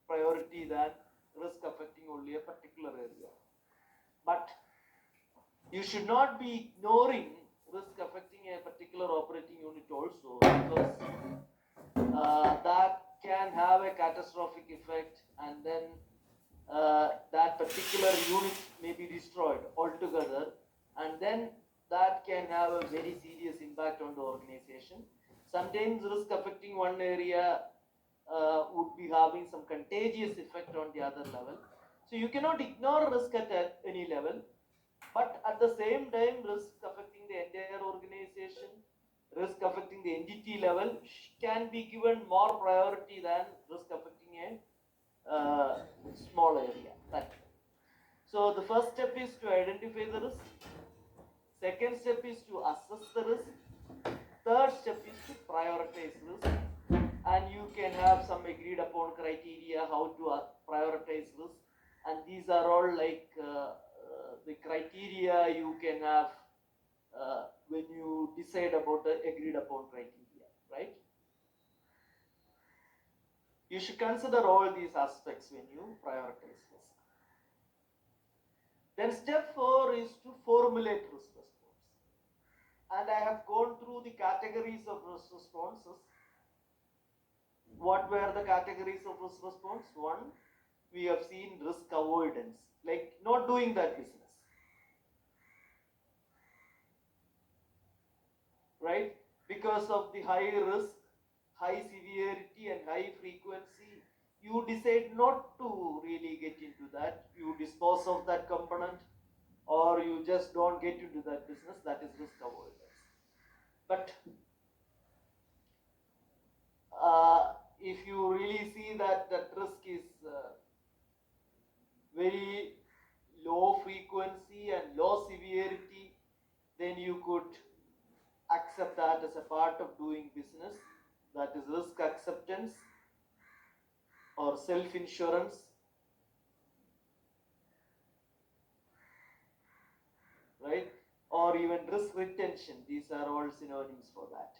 priority than risk affecting only a particular area. But you should not be ignoring risk affecting a particular operating unit also, because that can have a catastrophic effect, and then that particular unit may be destroyed altogether, and then that can have a very serious impact on the organization. Sometimes risk affecting one area would be having some contagious effect on the other level. So you cannot ignore risk at any level, but at the same time, risk affecting the entire organization, risk affecting the entity level can be given more priority than risk affecting a small area. So the first step is to identify the risk. Second step is to assess the risk. Third step is to prioritize risk. And you can have some agreed upon criteria how to prioritize risk. And these are all like the criteria you can have when you decide about the agreed upon criteria, right? You should consider all these aspects when you prioritize risk. Then step 4 is to formulate risk response. And I have gone through the categories of risk responses. What were the categories of risk response? One, we have seen risk avoidance, like not doing that business, right? Because of the high risk, high severity and high frequency, you decide not to really get into that. You dispose of that component, or you just don't get into that business. That is risk avoidance. But if you really see that that risk is very low frequency and low severity, then you could accept that as a part of doing business. That is risk acceptance or self-insurance. Right? Or even risk retention. These are all synonyms for that.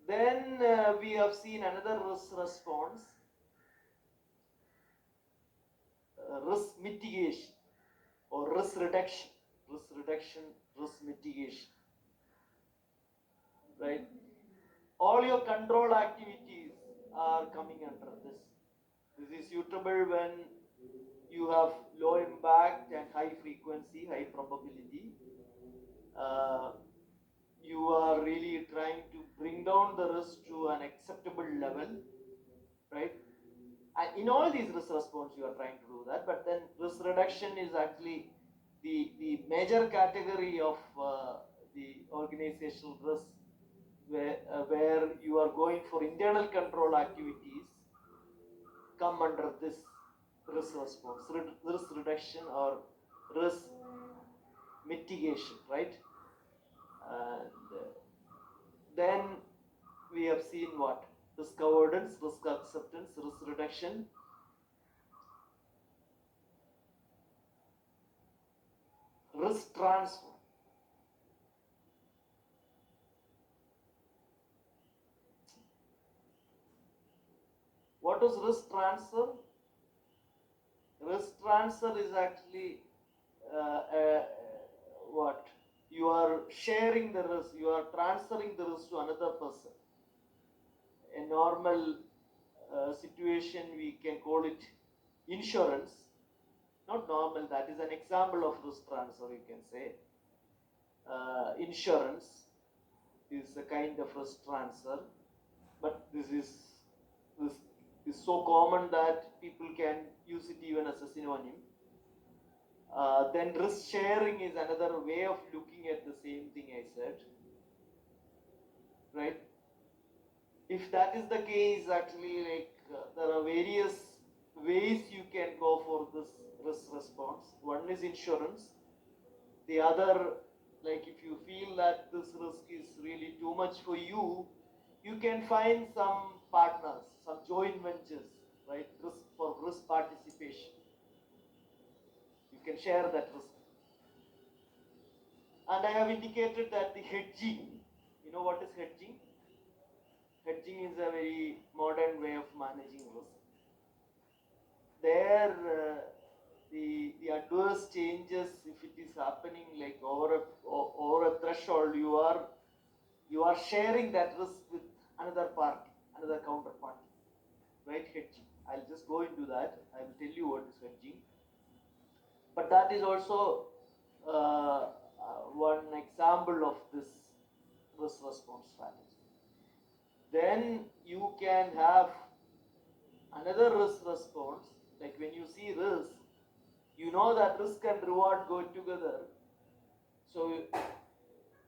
Then we have seen another risk response, risk mitigation or risk reduction, risk mitigation, right? All your control activities are coming under this. This is suitable when you have low impact and high frequency, high probability. You are really trying to bring down the risk to an acceptable level, right? And in all these risk response, you are trying to do that. But then risk reduction is actually the major category of the organizational risk, where you are going for internal control activities, come under this risk response, risk reduction or risk mitigation, right? And then we have seen what? Risk avoidance, risk acceptance, risk reduction. Risk transfer. What is risk transfer? Risk transfer is actually what? You are sharing the risk, you are transferring the risk to another person. A normal situation, we can call it insurance. Not normal, that is an example of risk transfer, you can say. Insurance is a kind of risk transfer, but this is so common that people can use it even as a synonym. Then risk sharing is another way of looking at the same thing I said, right? If that is the case, actually, like there are various ways you can go for this risk response. One is insurance. The other, like if you feel that this risk is really too much for you, you can find some partners, some joint ventures, right? Risk for risk participation. You can share that risk. And I have indicated that the hedging, you know what is hedging? Hedging is a very modern way of managing risk. There, the adverse changes, if it is happening like over a threshold, you are sharing that risk with another party, another counterparty, right? Hedging. I'll just go into that. I will tell you what is hedging. But that is also one example of this risk response strategy. Then you can have another risk response, like when you see risk, you know that risk and reward go together. So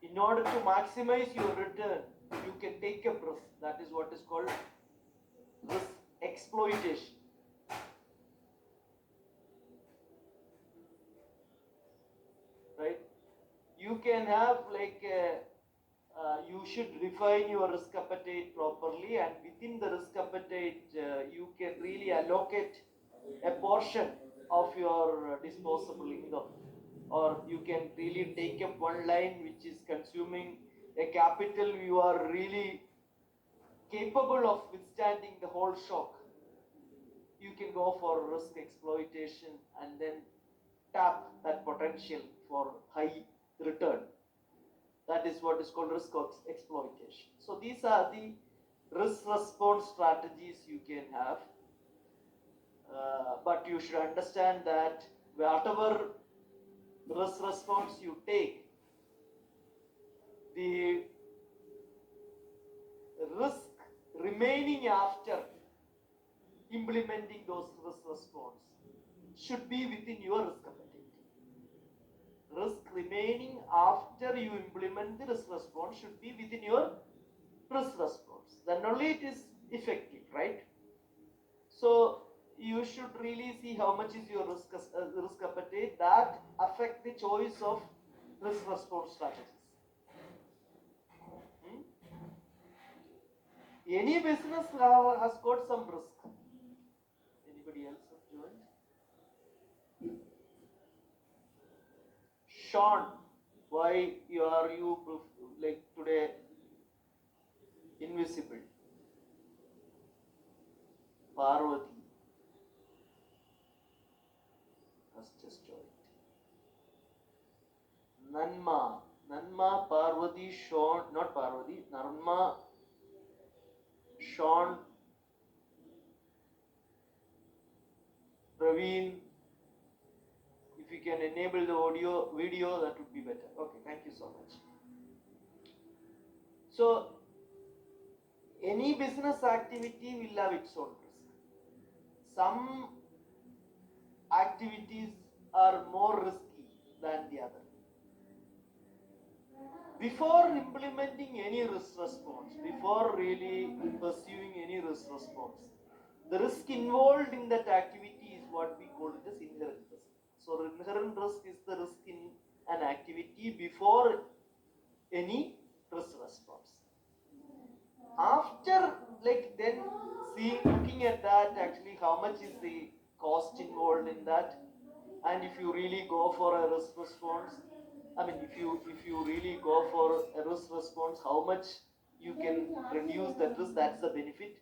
in order to maximize your return, you can take a risk. That is what is called risk exploitation. Right? You can have like you should refine your risk appetite properly, and within the risk appetite, you can really allocate a portion of your disposable income, or you can really take up one line which is consuming a capital you are really capable of withstanding the whole shock. You can go for risk exploitation and then tap that potential for high return. That is what is called risk exploitation. So these are the risk response strategies you can have. But you should understand that whatever risk response you take, the risk remaining after implementing those risk response should be within your risk appetite. Risk remaining after you implement the risk response should be within your risk response. Then only it is effective, right? So you should really see how much is your risk appetite. That affect the choice of risk response strategies. Any business has got some risk. Anybody else have joined? Sean, why are you like today invisible? Parvati has just joined. Nanma, Parvati, Sean, not Parvati, Narma, Sean, Praveen. If you can enable the video, that would be better. Okay, thank you so much. So, any business activity will have its own risk. Some activities are more risky than the other. Before implementing any risk response, before really pursuing any risk response, the risk involved in that activity is what we call it as inherent risk. So inherent risk is the risk in an activity before any risk response. After then looking at that, actually how much is the cost involved in that, and if you really go for a risk response, I mean if you really go for a risk response, how much you can reduce that risk, that's the benefit.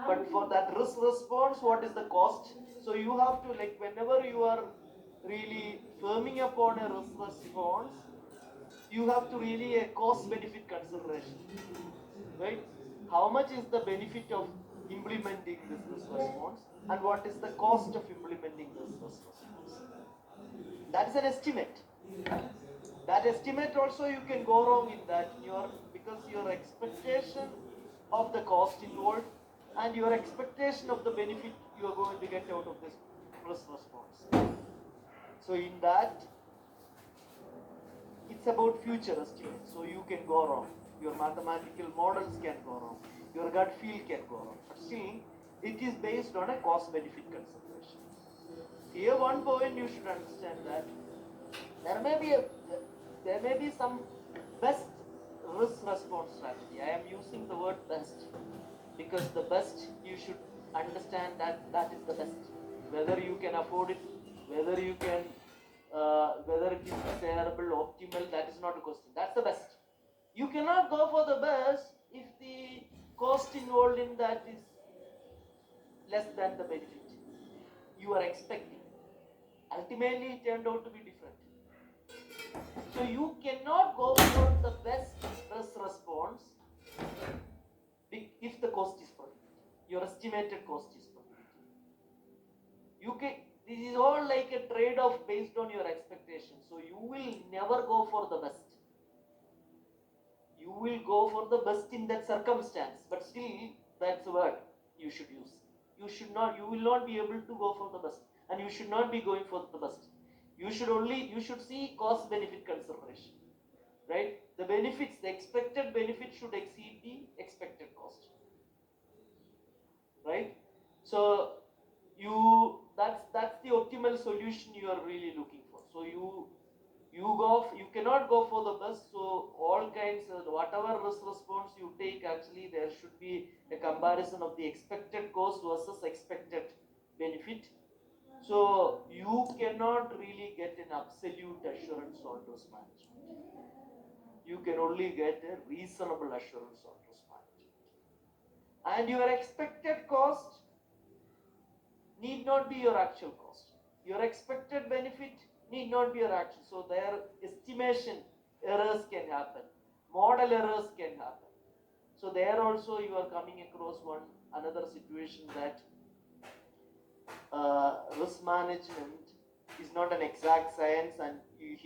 But for that risk response, what is the cost? So you have to, whenever you are really firming upon a risk response, you have to really a cost benefit consideration, right? How much is the benefit of implementing this risk response, and what is the cost of implementing this risk response? That is an estimate. That estimate also you can go wrong in that, because your expectation of the cost involved and your expectation of the benefit you are going to get out of this risk response. So in that, it's about future estimate. So you can go wrong. Your mathematical models can go wrong. Your gut feel can go wrong. But still, it is based on a cost-benefit consideration. Here, one point you should understand that there may be some best risk response strategy. I am using the word best because the best, you should understand that is the best. Whether you can afford it, whether you can, whether it is desirable, optimal, that is not a question. That's the best. You cannot go for the best if the cost involved in that is less than the benefit you are expecting. Ultimately, it turned out to be different. So you cannot go for the best response if the cost is prohibitive. Your estimated cost is prohibitive. This is all like a trade-off based on your expectations. So you will never go for the best. You will go for the best in that circumstance, but still that's the word you should use. You will not be able to go for the best, and you should not be going for the best. You should see cost benefit consideration, right? The expected benefit should exceed the expected cost, right? So that's the optimal solution you are really looking for. So you cannot go for the best. So all kinds of whatever risk response you take, actually there should be a comparison of the expected cost versus expected benefit. So you cannot really get an absolute assurance on risk management. You can only get a reasonable assurance on risk management. And your expected cost need not be your actual cost. Your expected benefit need not be your actual. So their estimation errors can happen. Model errors can happen. So there also you are coming across another situation that risk management is not an exact science, and you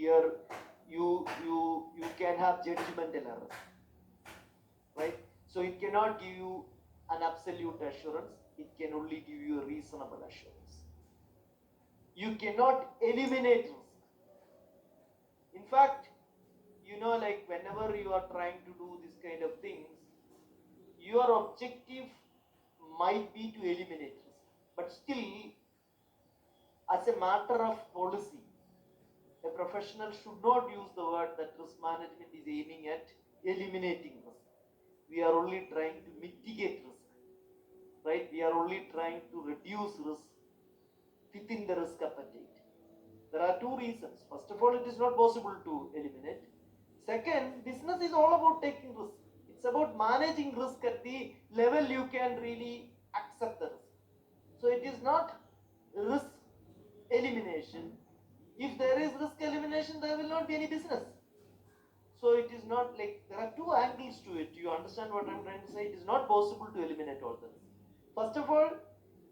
can have judgmental errors, right? So it cannot give you an absolute assurance. It can only give you a reasonable assurance. You cannot eliminate risk. In fact, like whenever you are trying to do this kind of things, your objective might be to eliminate risk, but still, as a matter of policy, a professional should not use the word that risk management is aiming at eliminating risk. We are only trying to mitigate risk, right? We are only trying to reduce risk within the risk appetite. There are two reasons. First of all, it is not possible to eliminate. Second, business is all about taking risk. It's about managing risk at the level you can really accept the risk. So it is not risk elimination. If there is risk elimination, there will not be any business. So it is not like, there are two angles to it. You understand what I'm trying to say? It is not possible to eliminate all the risk. First of all,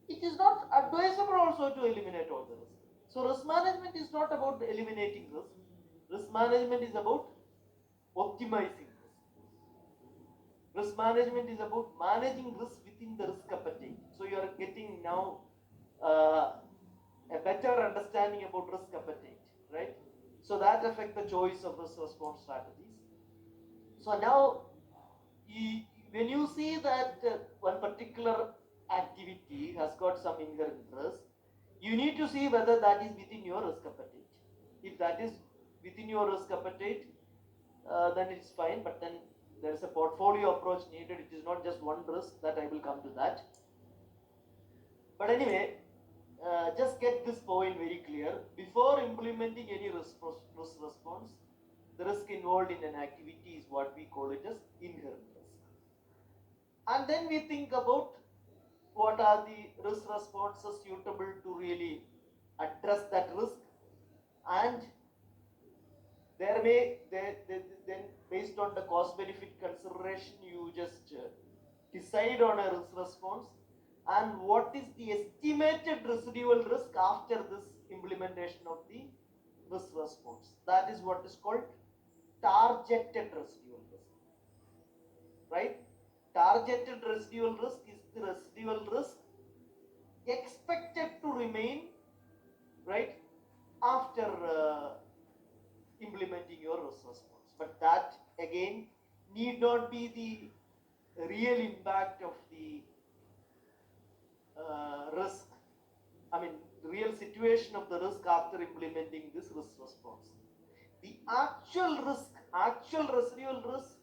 it is not advisable also to eliminate all the risk. So risk management is not about eliminating risk. Risk management is about optimizing risk. Risk management is about managing risk within the risk appetite. So you are getting now a better understanding about risk appetite, right? So that affects the choice of risk response strategies. So now, when you see that one particular activity has got some inherent risk, you need to see whether that is within your risk appetite. If that is within your risk appetite, then it's fine, but then there is a portfolio approach needed. It is not just one risk. That I will come to that. But anyway, just get this point very clear. Before implementing any risk response, the risk involved in an activity is what we call it as inherent risk. And then we think about what are the risk responses suitable to really address that risk, and then based on the cost benefit consideration, you just decide on a risk response, and what is the estimated residual risk after this implementation of the risk response. That is what is called targeted residual risk, right? Targeted residual risk is the residual risk expected to remain, right, after implementing your risk response. But that again need not be the real impact of the risk. I mean, the real situation of the risk after implementing this risk response. The actual residual risk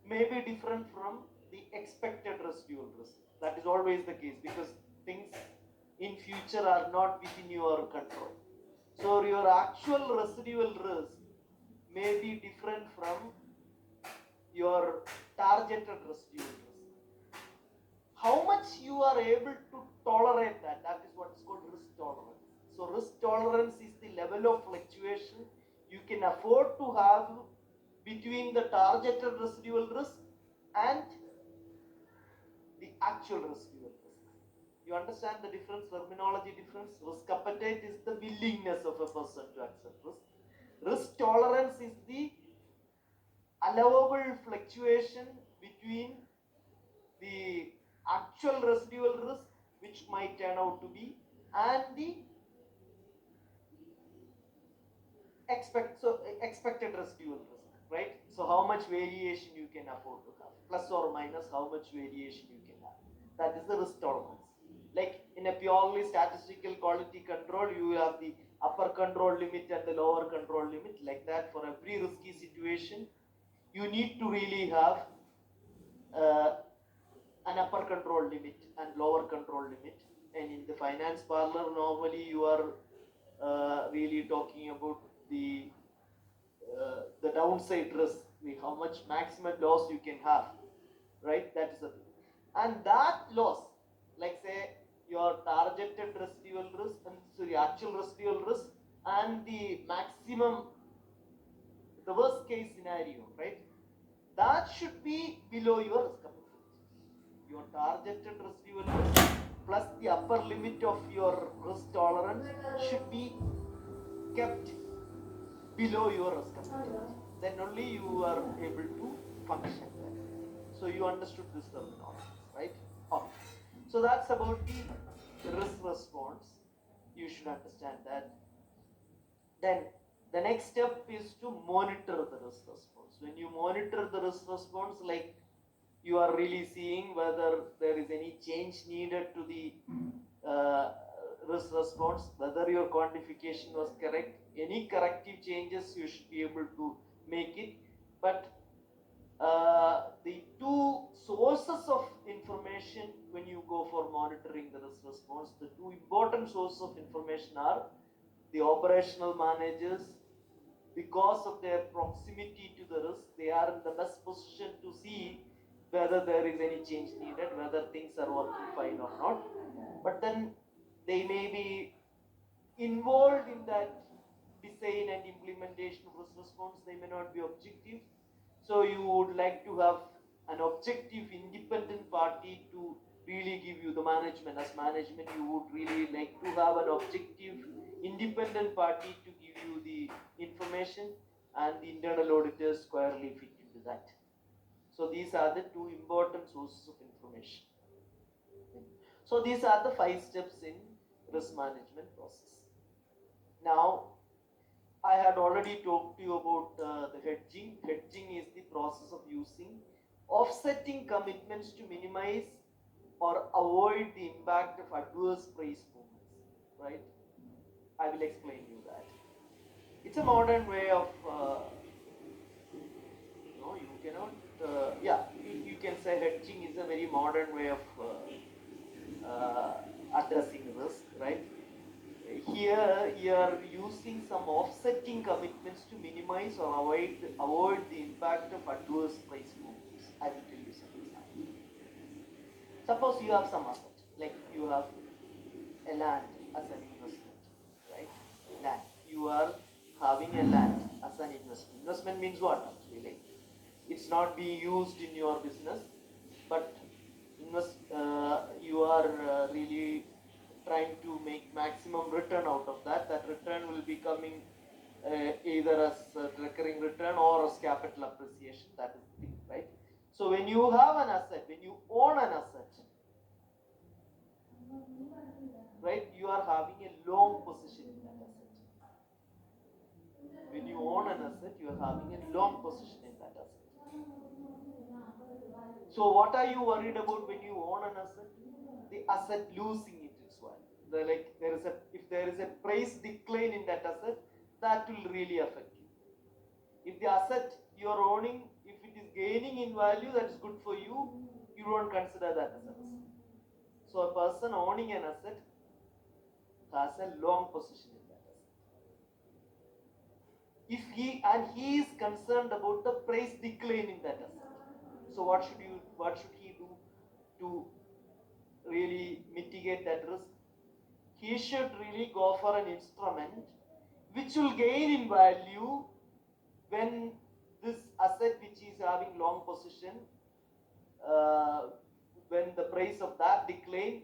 may be different from the expected residual risk. That is always the case, because things in future are not within your control. So your actual residual risk may be different from your targeted residual risk. how much you are able to tolerate that. That is what is called risk tolerance. So risk tolerance is the level of fluctuation you can afford to have between the targeted residual risk and the actual residual risk. You understand the difference, terminology difference? Risk appetite is the willingness of a person to accept risk. Risk tolerance is the allowable fluctuation between the actual residual risk, which might turn out to be, and the expected residual risk, right? So how much variation you can afford to have, plus or minus how much variation you can have. That is the risk tolerance. Like in a purely statistical quality control, you have the upper control limit and the lower control limit. Like that, for every risky situation, you need to really have an upper control limit and lower control limit. And in the finance parlor, normally you are really talking about the downside risk, how much maximum loss you can have, right? That is the thing. And that loss, like say your targeted residual risk and sorry, actual residual risk and the maximum, the worst case scenario, right? That should be below your risk appetite. Your targeted residual risk plus the upper limit of your risk tolerance should be kept below your risk appetite. Then only you are able to function there. So you understood this terminology, right? Okay. So that's about the risk response. You should understand that. Then the next step is to monitor the risk response. When you monitor the risk response, like you are really seeing whether there is any change needed to the risk response, whether your quantification was correct, any corrective changes you should be able to make it. But the two sources of information when you go for monitoring the risk response, the two important sources of information are the operational managers. Because of their proximity to the risk, they are in the best position to see whether there is any change needed, whether things are working fine or not. But then they may be involved in that design and implementation of risk response. They may not be objective. So you would like to have an objective independent party to really give you the management. As management, you would really like to have an objective independent party to give you the information, and the internal auditors squarely fit into that. So these are the two important sources of information. So these are the 5 steps in risk management process. Now, I had already talked to you about the hedging. Hedging is the process of using offsetting commitments to minimize or avoid the impact of adverse price movements, right? I will explain you that. It's a modern way of, you cannot, you can say hedging is a very modern way of addressing risk, right? Here you are using some offsetting commitments to minimize or avoid the impact of adverse price movements. I will tell you some examples. Suppose you have some asset, like you have a land as an investment, right? Land. You are having a land as an investment. Investment means what actually? It's not being used in your business, but you are really trying to make maximum return out of that. That return will be coming either as recurring return or as capital appreciation. That is the thing, right? So when you have an asset, when you own an asset, right, you are having a long position in that asset. When you own an asset, you are having a long position in that asset. So what are you worried about when you own an asset? The asset losing its value. If there is a price decline in that asset, that will really affect you. If the asset you are owning, if it is gaining in value, that is good for you. You don't consider that as an asset. So a person owning an asset has a long position in that asset. If he is concerned about the price decline in that asset. So what should he do to really mitigate that risk, he should really go for an instrument which will gain in value when this asset which is having long position, uh, when the price of that decline,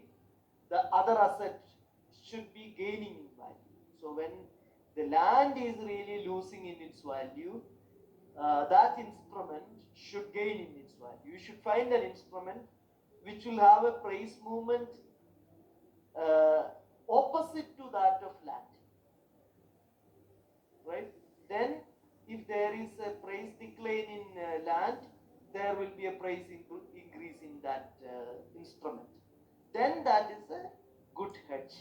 the other asset should be gaining in value. So when the land is really losing in its value, that instrument should gain in its value. You should find an instrument which will have a price movement opposite to that of land, right? Then if there is a price decline in land, there will be a price increase in that instrument. Then that is a good hedge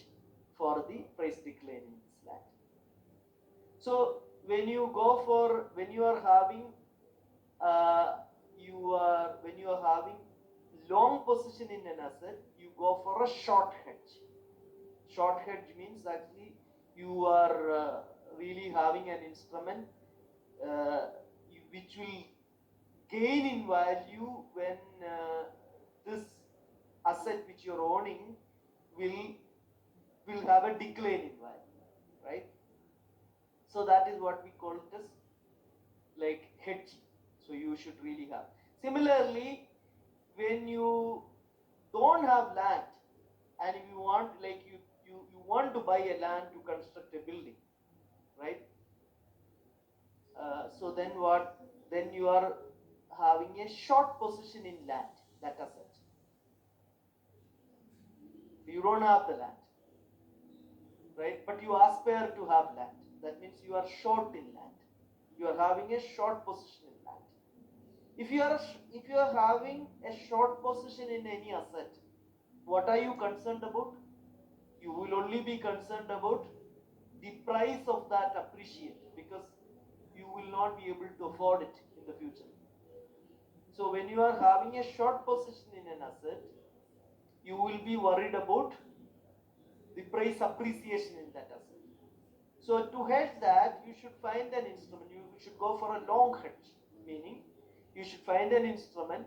for the price decline in this land. So when you go for, when you are having when you are having long position in an asset, you go for a short hedge. Short hedge means actually you are really having an instrument which will gain in value when this asset which you're owning will have a decline in value, right? So that is what we call it as like hedging. So you should really have. Similarly, when you don't have land and you want, like you want to buy a land to construct a building, right? So then what? Then you are having a short position in land, that asset. You don't have the land, right? But you aspire to have land. That means you are short in land. You are having a short position in land. If you are having a short position in any asset, what are you concerned about? You will only be concerned about the price of that appreciate, because you will not be able to afford it in the future. So when you are having a short position in an asset, you will be worried about the price appreciation in that asset. So to hedge that, you should find an instrument. You should go for a long hedge, meaning you should find an instrument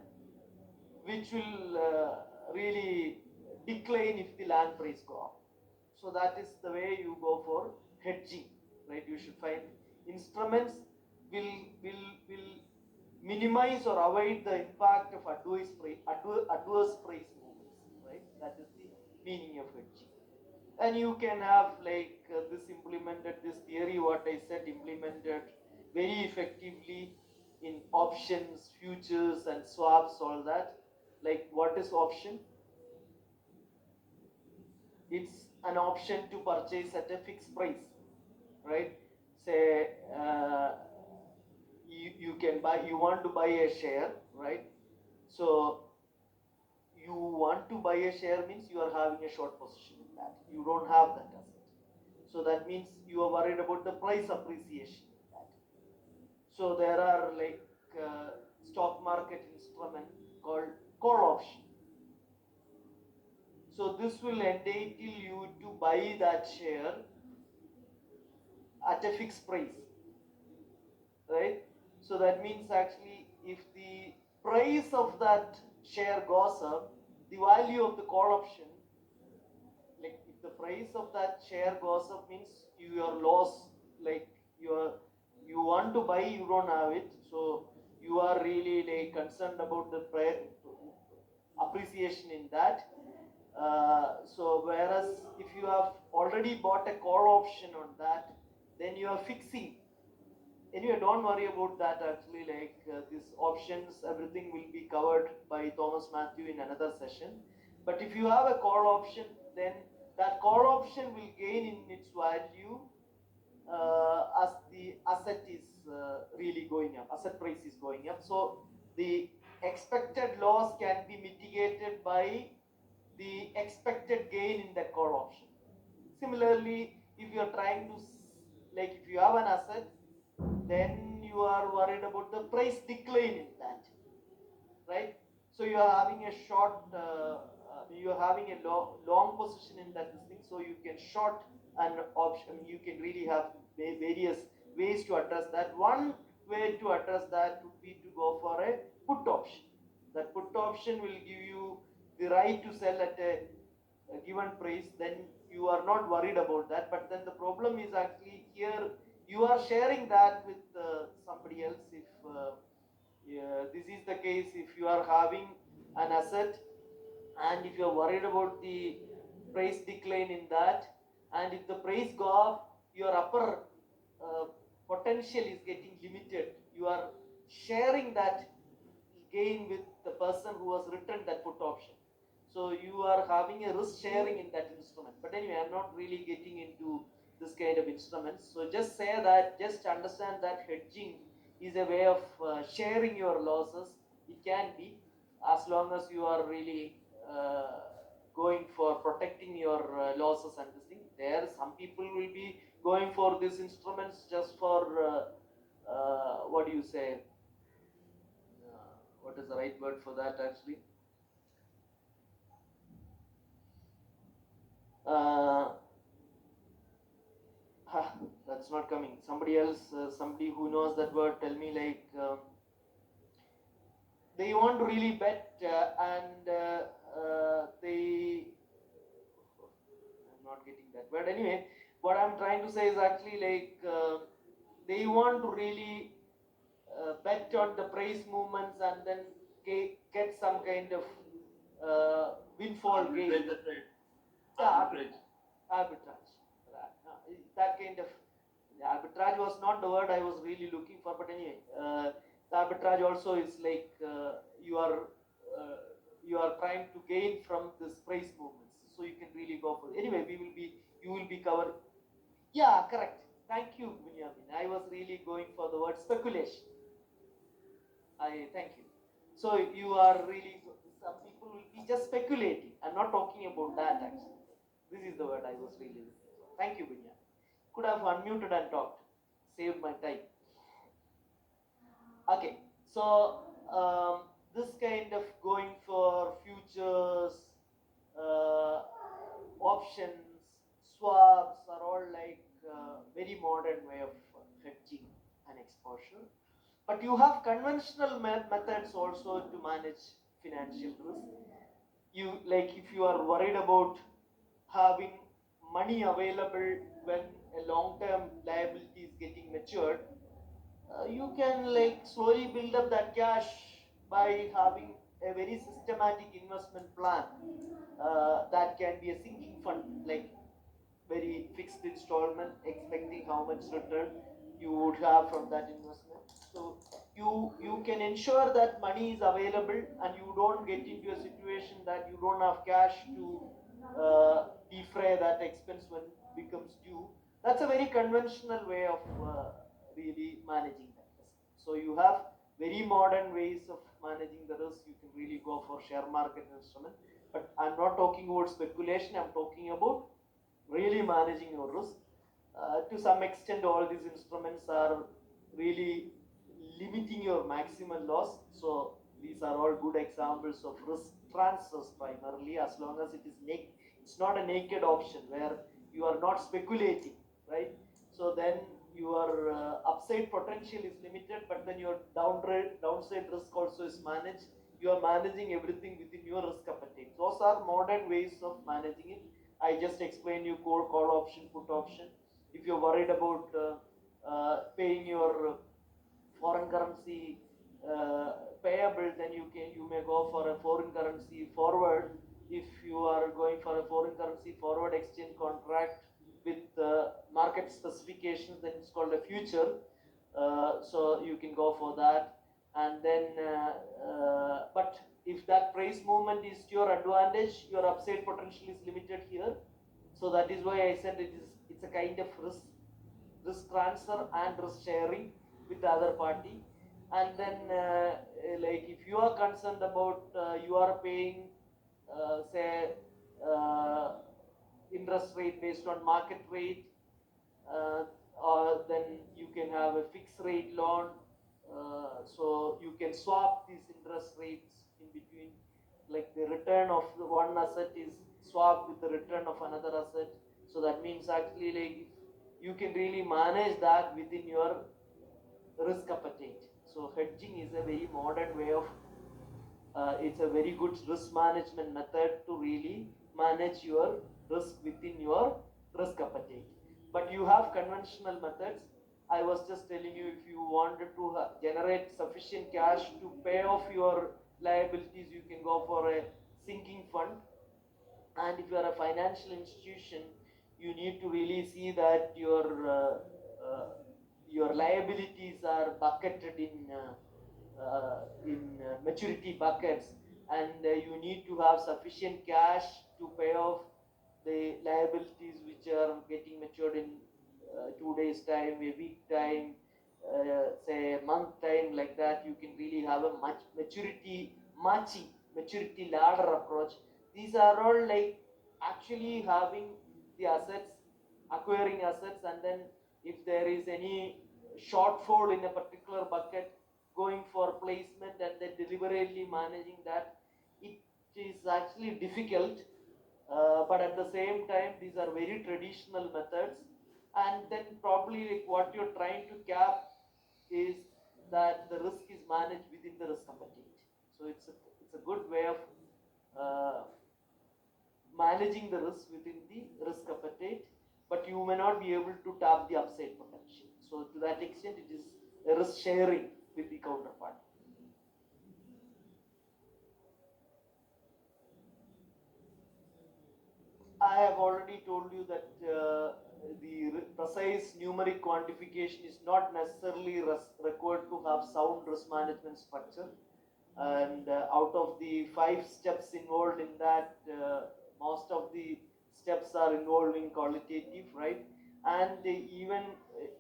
which will really decline if the land price go up. So that is the way you go for hedging, right? You should find instruments will minimize or avoid the impact of adverse price movements, right? That is the meaning of hedging. And you can have like this theory what I said implemented very effectively in options, futures and swaps, all that. Like what is option? It's an option to purchase at a fixed price, right? Say you want to buy a share, right? So you want to buy a share means you are having a short position in that. You don't have that asset. So that means you are worried about the price appreciation in that. So there are like stock market instrument called call option. So this will entitle you to buy that share at a fixed price, right? So that means actually if the price of that share goes up, the value of the call option, like if the price of that share goes up means your loss, like you want to buy, you don't have it, so you are really like concerned about the appreciation in that. So whereas if you have already bought a call option on that, then you are fixing. Anyway, don't worry about that actually, like these options, everything will be covered by Thomas Matthew in another session. But if you have a call option, then that call option will gain in its value as the asset is really going up, asset price is going up. So the expected loss can be mitigated by the expected gain in that call option. Similarly, if you are trying to, like if you have an asset, then you are worried about the price decline in that, right? So you are having a short, you are having a long position in that thing, so you can short an option. You can really have various ways to address that. One way to address that would be to go for a put option. That put option will give you the right to sell at a given price, then you are not worried about that. But then the problem is actually here you are sharing that with somebody else. If this is the case, if you are having an asset and if you are worried about the price decline in that, and if the price go up, your upper uh, potential is getting limited. You are sharing that gain with the person who has written that put option. So you are having a risk sharing in that instrument. But anyway, I'm not really getting into this kind of instruments. So just say that, just understand that hedging is a way of sharing your losses. It can be, as long as you are really going for protecting your losses and this thing. There, some people will be going for these instruments just for what do you say? What is the right word for that actually? Uh, that's not coming. Somebody else, somebody who knows that word, tell me. Like they want to really bet and they. I'm not getting that. But anyway, what I'm trying to say is actually like they want to really bet on the price movements and then get some kind of windfall gain. Arbitrage. Arbitrage. That kind of arbitrage was not the word I was really looking for, but anyway, the arbitrage also is like you are trying to gain from this price movements, so you can really go for it. Anyway, you will be covered. Yeah, correct. Thank you, Bunyamin. I was really going for the word speculation. I thank you. So you are really, some people will be just speculating. I'm not talking about that actually. This is the word I was really looking for. Thank you, Bunya. Could have unmuted and talked. Saved my time. Okay, so this kind of going for futures, options, swaps are all like very modern way of hedging an exposure. But you have conventional methods also to manage financial risk. You, like, if you are worried about having money available when a long-term liability is getting matured, you can like slowly build up that cash by having a very systematic investment plan that can be a sinking fund, like very fixed installment, expecting how much return you would have from that investment. So you can ensure that money is available and you don't get into a situation that you don't have cash to defray that expense when it becomes due. That's a very conventional way of really managing that risk. So you have very modern ways of managing the risk. You can really go for share market instrument, but I'm not talking about speculation. I'm talking about really managing your risk. To some extent, all these instruments are really limiting your maximal loss. So these are all good examples of risk transfers primarily, as long as it is naked. It's not a naked option where you are not speculating, right? So then your upside potential is limited, but then your downside risk also is managed. You are managing everything within your risk appetite. Those are modern ways of managing it. I just explained you call option, put option. If you're worried about paying your foreign currency payable, then you may go for a foreign currency forward. If you are going for a foreign currency forward exchange contract with market specifications, then it's called a future. So you can go for that. And then but if that price movement is to your advantage, your upside potential is limited here. So that is why I said it's a kind of risk transfer and risk sharing with the other party. And then like if you are concerned about you are paying say interest rate based on market rate, or then you can have a fixed rate loan. So you can swap these interest rates in between, like the return of the one asset is swapped with the return of another asset. So that means actually like you can really manage that within your risk appetite. So hedging is a very modern way of it's a very good risk management method to really manage your risk within your risk appetite. But you have conventional methods. I was just telling you, if you wanted to generate sufficient cash to pay off your liabilities, you can go for a sinking fund. And if you are a financial institution, you need to really see that your liabilities are bucketed in maturity buckets, and you need to have sufficient cash to pay off the liabilities which are getting matured in 2 days time, a week time, say a month time, like that. You can really have a much maturity matching, maturity ladder approach. These are all like actually having the assets, acquiring assets, and then if there is any shortfall in a particular bucket, going for placement and then deliberately managing that. It is actually difficult, but at the same time, these are very traditional methods. And then probably like what you're trying to cap is that the risk is managed within the risk appetite. So it's a good way of uh, managing the risk within the risk appetite, but you may not be able to tap the upside potential. So to that extent, it is a risk sharing with the counterpart. I have already told you that the precise numeric quantification is not necessarily required to have sound risk management structure. And out of the 5 steps involved in that, most of the steps are involving qualitative, right? And even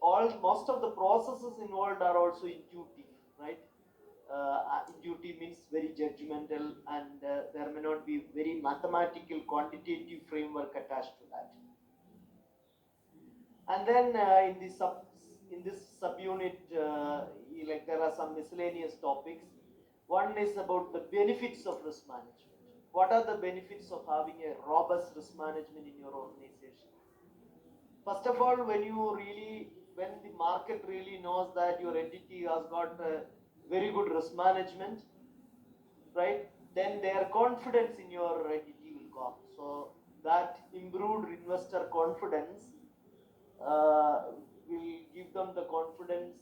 all most of the processes involved are also intuitive, right? Intuitive means very judgmental, and there may not be very mathematical quantitative framework attached to that. And then in this subunit, like there are some miscellaneous topics. One is about the benefits of risk management. What are the benefits of having a robust risk management in your organization? First of all, when the market really knows that your entity has got very good risk management, right, then their confidence in your entity will go up. So that improved investor confidence uh, will give them the confidence,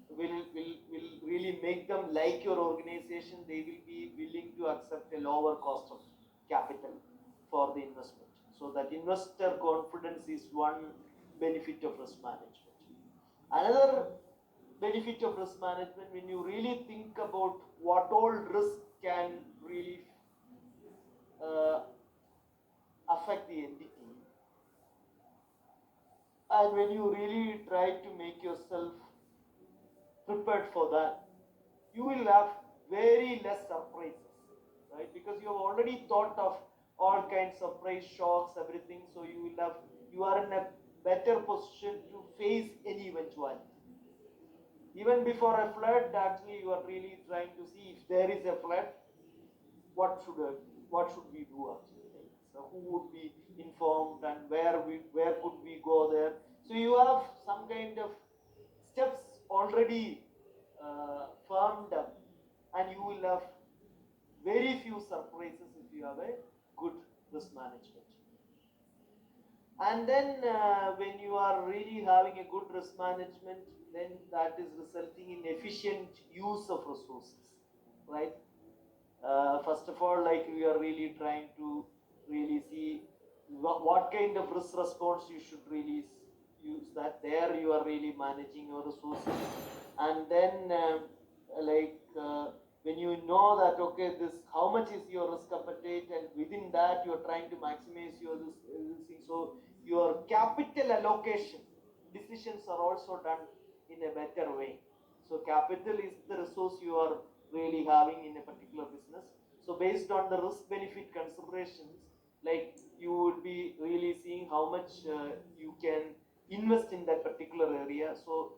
will really make them like your organization. They will be willing to accept a lower cost of capital for the investment. So that investor confidence is one benefit of risk management. Another benefit of risk management, when you really think about what all risk can really uh, affect the entity, and when you really try to make yourself prepared for that, you will have very less surprises, right? Because you have already thought of all kinds of price shocks, everything. So you are in a better position to face any eventuality. Even before a flood, actually, you are really trying to see if there is a flood, what should I, what should we do actually? Right? So who would be informed, and where could we go there? So you have some kind of steps already firmed up, and you will have very few surprises if you have a good risk management. And then when you are really having a good risk management, then that is resulting in efficient use of resources, right? First of all, like we are really trying to really see what kind of risk response you should really use. That there you are really managing your resources. And then when you know that, okay, this how much is your risk appetite, and within that you are trying to maximize your this thing. So your capital allocation decisions are also done in a better way. So capital is the resource you are really having in a particular business. So based on the risk benefit considerations, like you would be really seeing how much you can invest in that particular area. So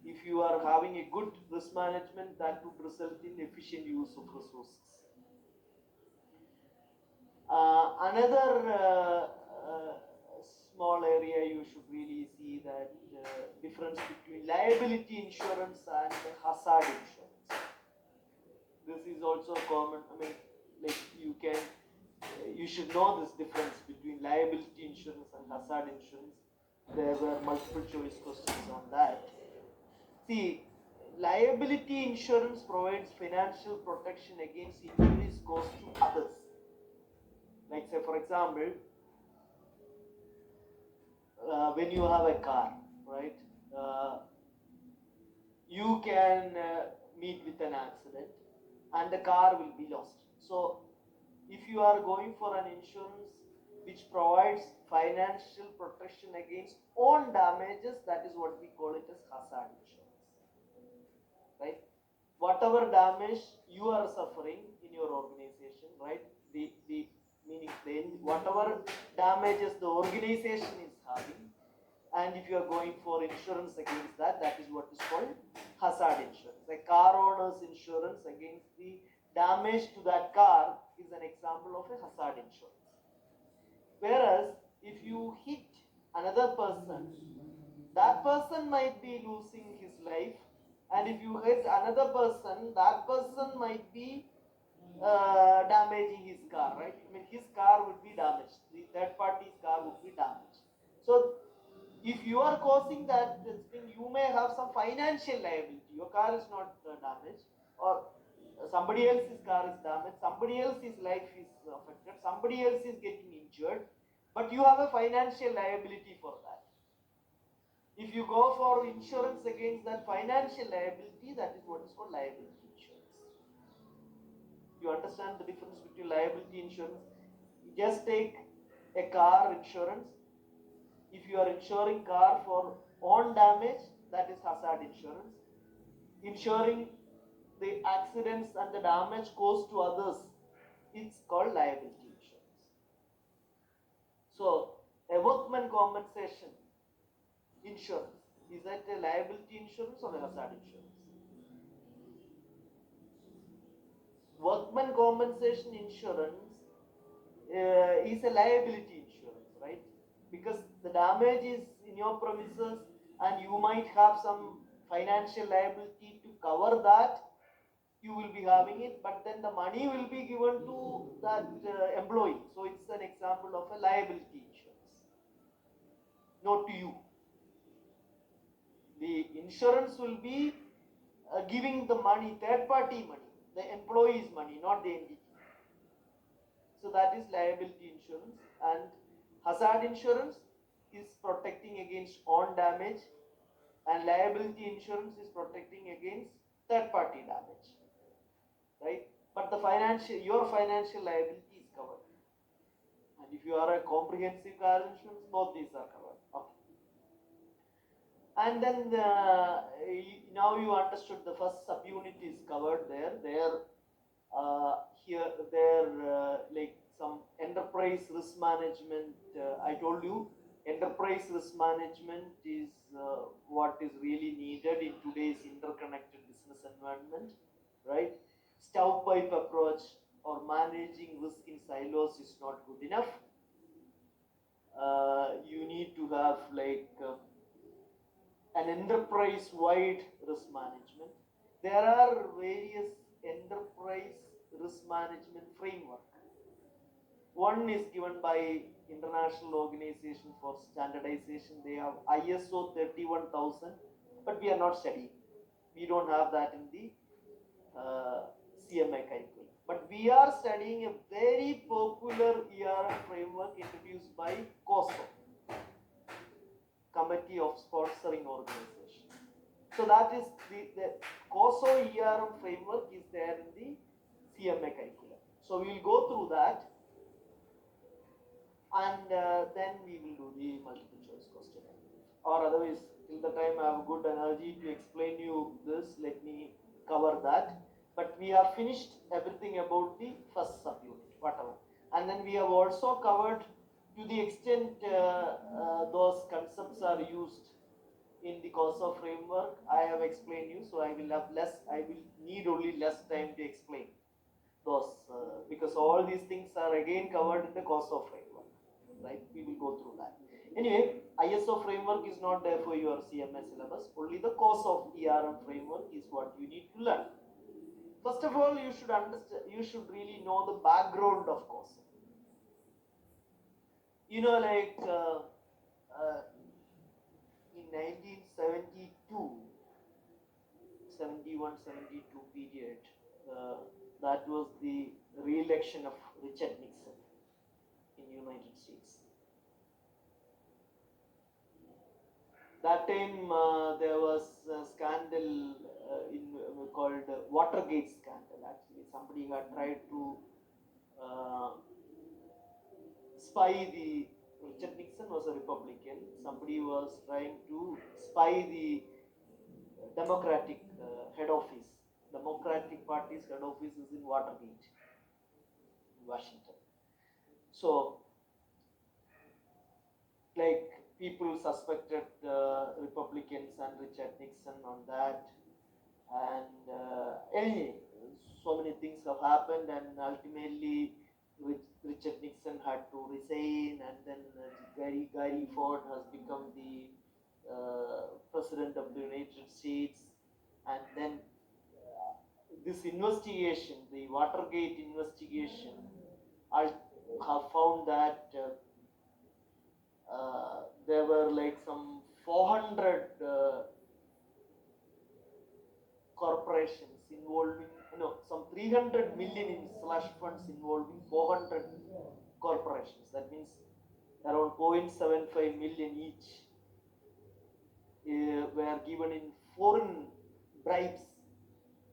if you are having a good risk management, that would result in efficient use of resources. Another small area you should really see that difference between liability insurance and hazard insurance. This is also common. I mean, like you should know this difference between liability insurance and hazard insurance. There were multiple choice questions on that. See, liability insurance provides financial protection against injuries caused to others. Like say for example, when you have a car, right? You can meet with an accident and the car will be lost. So if you are going for an insurance which provides financial protection against own damages, that is what we call it as hazard insurance, right? Whatever damage you are suffering in your organization, right? The meaning whatever damages the organization is having, and if you are going for insurance against that, that is what is called hazard insurance. A car owner's insurance against the damage to that car is an example of a hazard insurance. Whereas if you hit another person, that person might be losing his life, and if you hit another person, that person might be damaging his car, right? I mean, his car would be damaged, the third party's car would be damaged. So if you are causing that thing, you may have some financial liability. Your car is not damaged, or somebody else's car is damaged, somebody else's life is affected, somebody else is getting injured, but you have a financial liability for that. If you go for insurance against that financial liability, that is what is called liability insurance. You understand the difference between liability insurance? You just take a car insurance. If you are insuring car for own damage, that is hazard insurance. Insuring the accidents and the damage caused to others, it's called liability insurance. So a workman compensation insurance, is that a liability insurance or a hazard insurance? Workman compensation insurance is a liability insurance, right? Because the damage is in your premises and you might have some financial liability to cover that, you will be having it, but then the money will be given to that employee. So it's an example of a liability insurance, not to you. The insurance will be giving the money, third party money, the employee's money, not the entity. So that is liability insurance. And hazard insurance is protecting against own damage, and liability insurance is protecting against third party damage, right? But your financial liability is covered. And if you are a comprehensive car insurance, both these are covered. Okay. And then now you understood the first subunit is covered there. Like some enterprise risk management. I told you, enterprise risk management is what is really needed in today's interconnected business environment, right? Stovepipe approach or managing risk in silos is not good enough. You need to have like an enterprise-wide risk management. There are various enterprise risk management framework. One is given by International Organization for Standardization. They have ISO 31000, but we are not studying. We don't have that in the CMA curriculum. But we are studying a very popular ERM framework introduced by COSO, Committee of Sponsoring Organization. So that is the COSO ERM framework is there in the CMA curriculum. So we will go through that, and then we will do the multiple choice question. Or otherwise, till the time I have good energy to explain you this, let me cover that. But we have finished everything about the first subunit, whatever. And then we have also covered, to the extent those concepts are used in the COSO framework, I have explained you, so I will need only less time to explain those, because all these things are again covered in the COSO framework, right? We will go through that. Anyway, ISO framework is not there for your CMS syllabus, only the COSO ERM framework is what you need to learn. First of all, you should understand, you should really know the background of COSO. Like in 1972, 71, 72 period, uh, that was the re-election of Richard Nixon in United States. That time there was a scandal called Watergate scandal. Actually, somebody had tried to uh, spy the Richard Nixon was a Republican. Somebody was trying to spy the Democratic head office. Democratic Party's head office is in Watergate, Washington. So, like people suspected Republicans and Richard Nixon on that, and anyway, so many things have happened, and ultimately Richard Nixon had to resign, and then Gary Ford has become the president of the United States, and then this investigation, the Watergate investigation, I have found that there were like some 400 corporations involving, some 300 million in slush funds involving 400 corporations. That means around 0.75 million each were given in foreign bribes.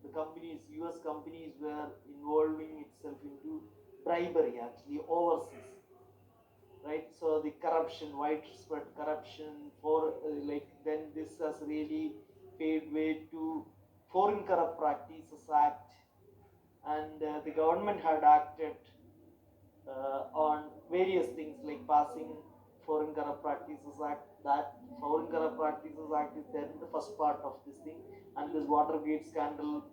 The companies, US companies, were involving itself into bribery actually overseas, right? So the corruption, widespread corruption, for like then this has really paved way to Foreign Corrupt Practices Act, and the government had acted on various things like passing Foreign Corrupt Practices Act. That Foreign Corrupt Practices Act is there in the first part of this thing, and this Watergate scandal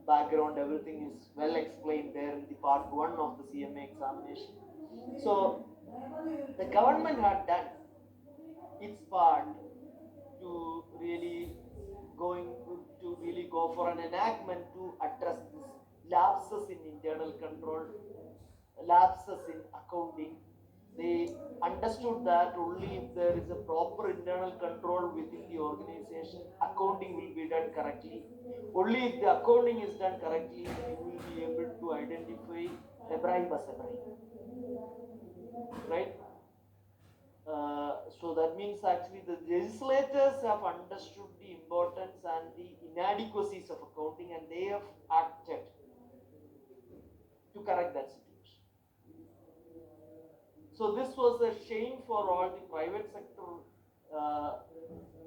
background, everything is well explained there in the part 1 of the CMA examination. So the government had done its part to really go for an enactment to address this lapses in internal control, lapses in accounting. They understood that only if there is a proper internal control within the organization, accounting will be done correctly. Only if the accounting is done correctly, you will be able to identify a bribe as a bribe, right? So that means actually the legislators have understood the importance and the inadequacies of accounting, and they have acted to correct that situation. So this was a shame for all the private sector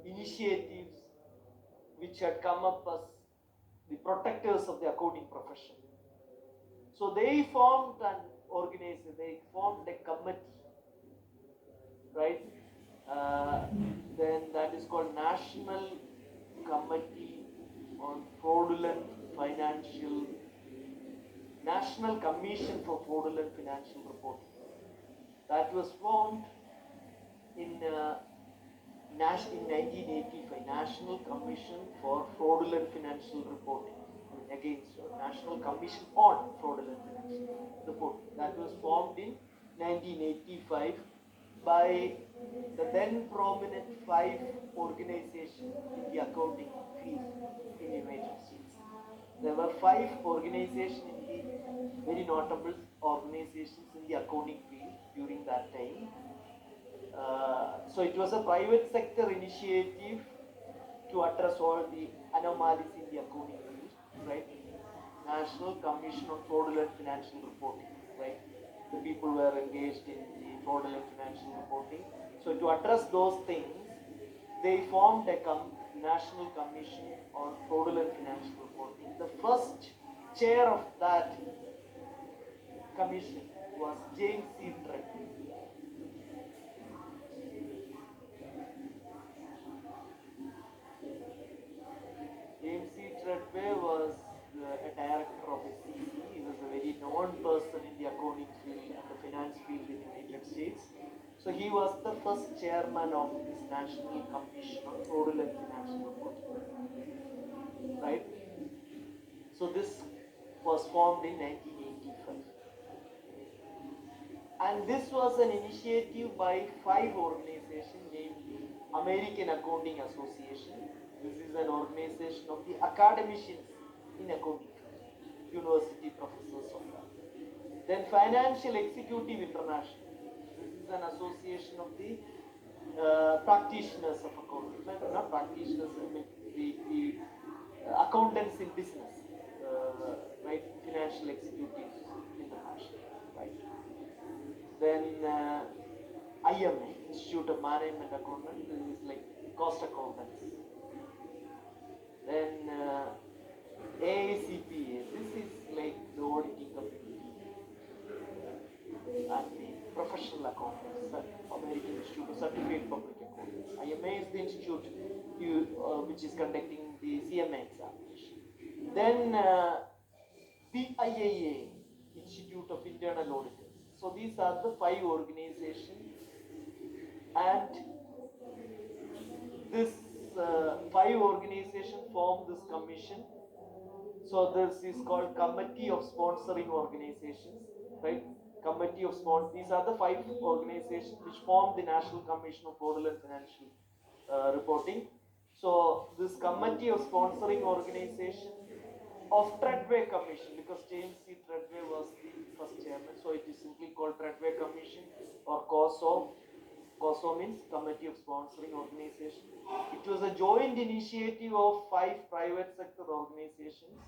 initiatives which had come up as the protectors of the accounting profession. So they formed an organization, they formed a committee, right? Then that is called National Committee on Fraudulent Financial, National Commission for Fraudulent Financial Reporting. That was formed in 1985, National Commission for Fraudulent Financial Reporting. Against National Commission on Fraudulent Financial Reporting. That was formed in 1985 by the then prominent 5 organizations in the accounting field in the United States. There were 5 organizations in the very notable organizations in the accounting field during that time. So it was a private sector initiative to address all the anomalies in the accounting field, right? National Commission on Fraudulent Financial Reporting, right? The people were engaged in the fraudulent financial reporting. So to address those things, they formed a National Commission on Fraudulent Financial Reporting. The first chair of that commission was James C. Treadway. James C. Treadway was a director of SEC. He was a very known person in the accounting field and the finance field in the United States. So he was the first chairman of this National Commission on Fraudulent Financial Reporting. Right? So this was formed in 1985. And this was an initiative by 5 organizations, namely American Accounting Association. This is an organization of the academicians in accounting, university professors of that. Then Financial Executive International. This is an association of the practitioners of accounting, not practitioners, I mean the accountants in business, right? Financial Executives International, right? Then IMA, Institute of Management Accountants, this is like cost accountants. Then AICPA, this is like the auditing community and the professional accountants, American Institute of Certified Public Accountants. IMA is the institute which is conducting the CMA examination. Then BIAA, Institute of Internal Auditors. So these are the 5 organizations, and this 5 organizations form this commission. So this is called Committee of Sponsoring Organizations, right? Committee of Sponsors. These are the 5 organizations which form the National Commission of Fraudulent Financial Reporting. So this Committee of Sponsoring Organization of Treadway Commission, because James C. Treadway was the first chairman, so it is simply called Treadway Commission or COSO. COSO means Committee of Sponsoring Organization. It was a joint initiative of 5 private sector organizations,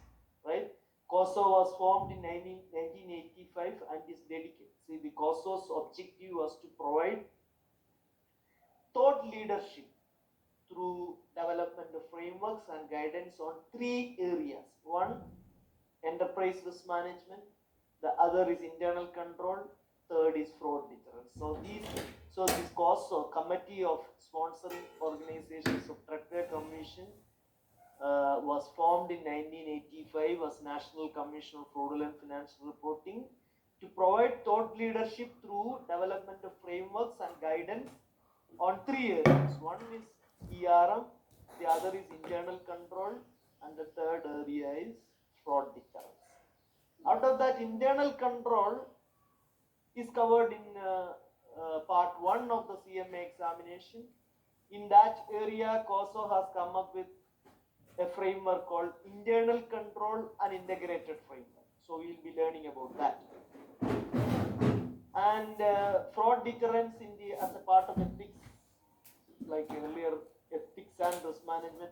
right? COSO was formed in 1985 and is dedicated. See, the COSO's objective was to provide thought leadership through development of frameworks and guidance on 3 areas. One, enterprise risk management. The other is internal control. Third is fraud deterrence. So this COSO, Committee of Sponsoring Organizations of Treadway Commission, was formed in 1985 as National Commission of Fraudulent Financial Reporting to provide thought leadership through development of frameworks and guidance on 3 areas. One is ERM, the other is internal control, and the third area is fraud deterrence. Out of that, internal control is covered in part 1 of the CMA examination. In that area, COSO has come up with a framework called Internal Control and Integrated Framework. So we will be learning about that. And fraud deterrence as a part of ethics, like earlier, ethics and risk management.